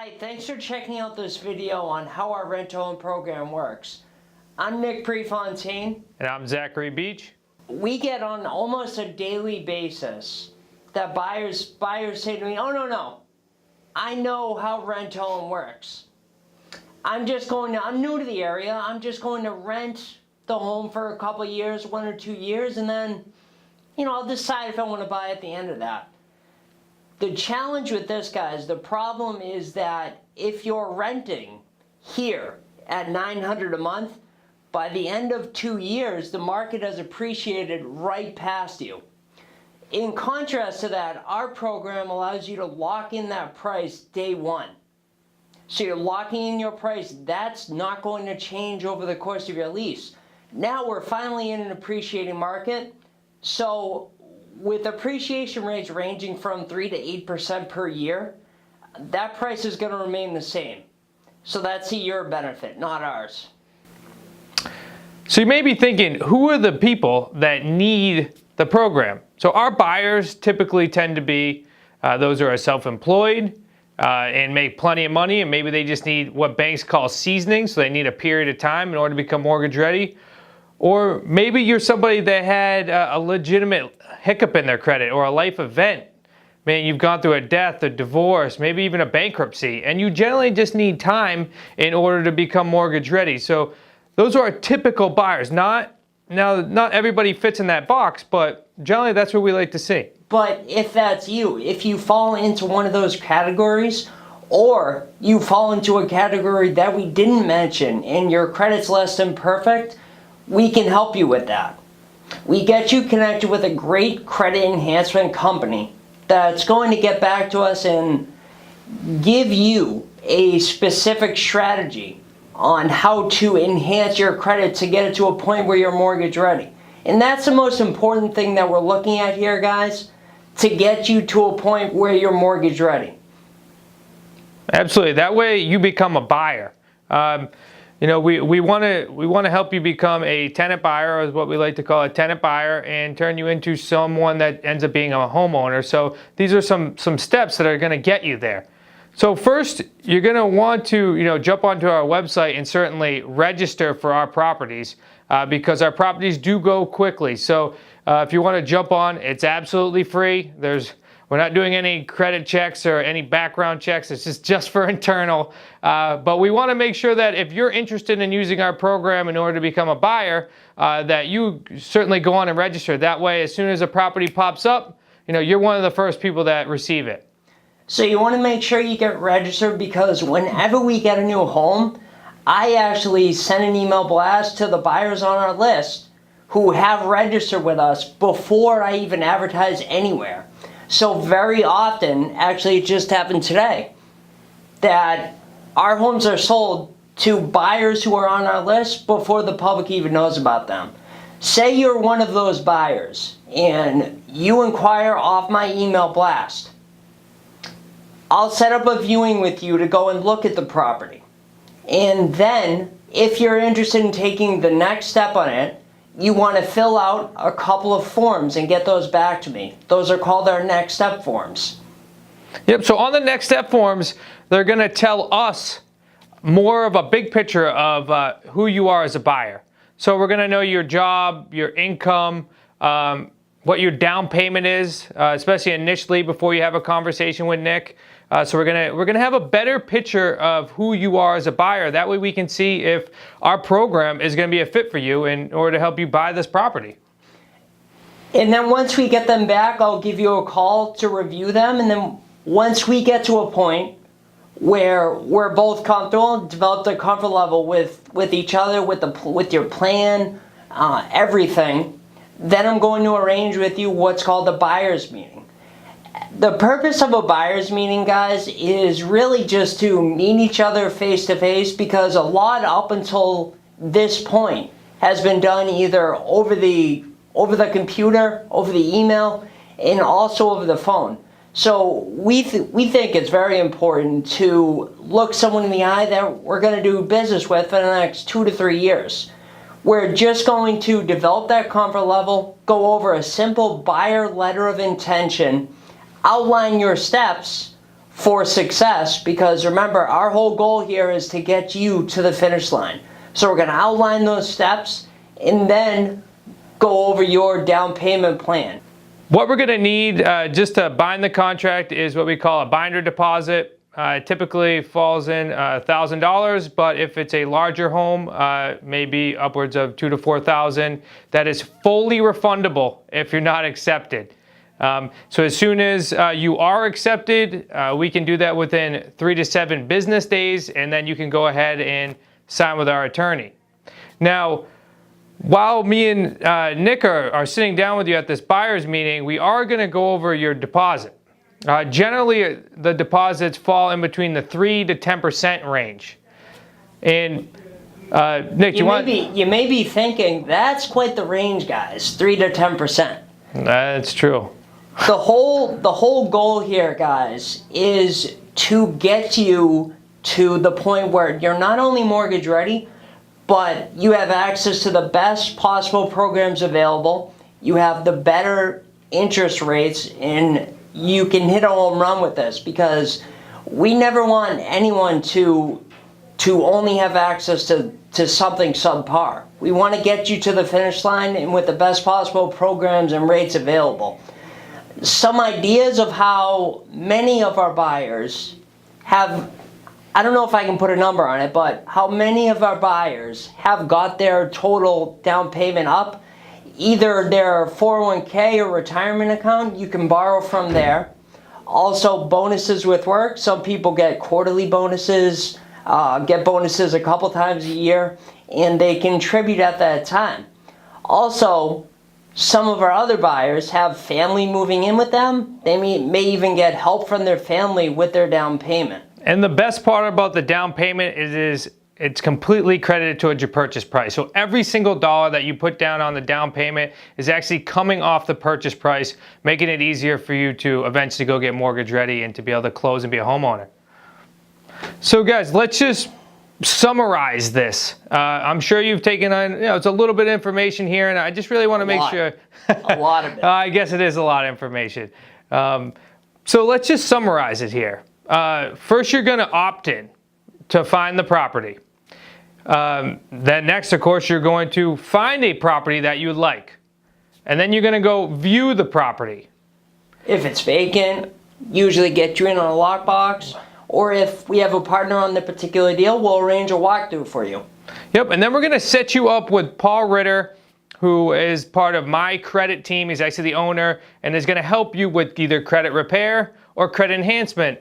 Hi, thanks for checking out this video on how our rent-to-own program works. I'm Nick Prefontaine. And I'm Zachary Beach. We get on almost a daily basis that buyers say to me, oh no, I know how rent-to-own works. I'm new to the area, I'm just going to rent the home for a couple years, 1 or 2 years, and then, I'll decide if I want to buy at the end of that. The challenge with this, guys, the problem is that if you're renting here at $900 a month, by the end of 2 years, the market has appreciated right past you. In contrast to that, our program allows you to lock in that price day one. So you're locking in your price. That's not going to change over the course of your lease. Now we're finally in an appreciating market. So with appreciation rates ranging from 3 to 8% per year, that price is going to remain the same. So that's to your benefit, not ours. So you may be thinking, who are the people that need the program? So our buyers typically tend to be those who are self-employed and make plenty of money, and maybe they just need what banks call seasoning, so they need a period of time in order to become mortgage ready. Or maybe you're somebody that had a legitimate hiccup in their credit or a life event. Man, you've gone through a death, a divorce, maybe even a bankruptcy, and you generally just need time in order to become mortgage ready. So those are our typical buyers. Not everybody fits in that box, but generally that's what we like to see. But if that's you, if you fall into one of those categories, or you fall into a category that we didn't mention and your credit's less than perfect, we can help you with that. We get you connected with a great credit enhancement company that's going to get back to us and give you a specific strategy on how to enhance your credit to get it to a point where you're mortgage ready. And that's the most important thing that we're looking at here, guys, to get you to a point where you're mortgage ready. Absolutely. That way you become a buyer. We want to help you become a tenant buyer, or what we like to call a tenant buyer, and turn you into someone that ends up being a homeowner. So these are some steps that are going to get you there. So first, you're going to want to jump onto our website and certainly register for our properties because our properties do go quickly. So if you want to jump on, it's absolutely free. We're not doing any credit checks or any background checks. It's just for internal. But we want to make sure that if you're interested in using our program in order to become a buyer, that you certainly go on and register. That way, as soon as a property pops up, you're one of the first people that receive it. So you want to make sure you get registered, because whenever we get a new home, I actually send an email blast to the buyers on our list who have registered with us before I even advertise anywhere. So very often, actually it just happened today, that our homes are sold to buyers who are on our list before the public even knows about them. Say you're one of those buyers and you inquire off my email blast. I'll set up a viewing with you to go and look at the property. And then, if you're interested in taking the next step on it, you want to fill out a couple of forms and get those back to me. Those are called our next step forms. Yep, so on the next step forms, they're going to tell us more of a big picture of who you are as a buyer. So we're going to know your job, your income, what your down payment is, especially initially before you have a conversation with Nick. So we're gonna have a better picture of who you are as a buyer. That way we can see if our program is gonna be a fit for you in order to help you buy this property. And then once we get them back, I'll give you a call to review them. And then once we get to a point where we're both comfortable, developed a comfort level with each other, with your plan, everything, then I'm going to arrange with you what's called a buyer's meeting. The purpose of a buyer's meeting, guys, is really just to meet each other face to face, because a lot up until this point has been done either over the computer, over the email, and also over the phone. So we think it's very important to look someone in the eye that we're going to do business with for the next 2 to 3 years. We're just going to develop that comfort level, go over a simple buyer letter of intention, outline your steps for success, because remember, our whole goal here is to get you to the finish line. So we're going to outline those steps and then go over your down payment plan. What we're going to need just to bind the contract is what we call a binder deposit. It typically falls in $1,000, but if it's a larger home, maybe upwards of $2,000 to $4,000. That is fully refundable if you're not accepted. So as soon as you are accepted, we can do that within 3 to 7 business days, and then you can go ahead and sign with our attorney. Now, while me and Nick are sitting down with you at this buyer's meeting, we are going to go over your deposit. Generally, the deposits fall in between the 3 to 10% range. And Nick, you may be thinking that's quite the range, guys. 3 to 10%. That's true. The whole goal here, guys, is to get you to the point where you're not only mortgage ready, but you have access to the best possible programs available. You have the better interest rates, and you can hit a home run with this, because we never want anyone to only have access to something subpar. We want to get you to the finish line and with the best possible programs and rates available. Some ideas of how many of our buyers have, I don't know if I can put a number on it, but how many of our buyers have got their total down payment up. Either their 401k or retirement account, you can borrow from there. Also, bonuses with work. Some people get quarterly bonuses, get bonuses a couple times a year, and they contribute at that time. Also, some of our other buyers have family moving in with them. They may even get help from their family with their down payment. And the best part about the down payment is it's completely credited towards your purchase price. So every single dollar that you put down on the down payment is actually coming off the purchase price, making it easier for you to eventually go get mortgage ready and to be able to close and be a homeowner. So guys, let's just summarize this. I'm sure you've taken on, it's a little bit of information here, and I just really want to make sure. A lot of it. I guess it is a lot of information. So let's just summarize it here. First, you're going to opt in to find the property. Then next, of course, you're going to find a property that you would like. And then you're going to go view the property. If it's vacant, usually get you in on a lockbox. Or if we have a partner on the particular deal, we'll arrange a walkthrough for you. Yep, and then we're going to set you up with Paul Ritter, who is part of my credit team. He's actually the owner, and is going to help you with either credit repair or credit enhancement.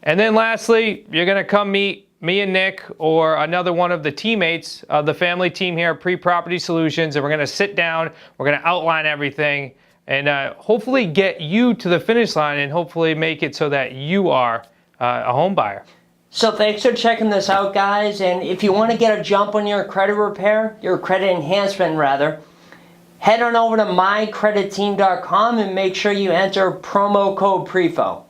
And then lastly, you're going to come meet me and Nick or another one of the teammates of the family team here at Pre-Property Solutions, and we're going to sit down, we're going to outline everything, and hopefully get you to the finish line and hopefully make it so that you are a home buyer. So thanks for checking this out, guys. And if you want to get a jump on your credit repair, your credit enhancement rather, head on over to mycreditteam.com and make sure you enter promo code PREFO.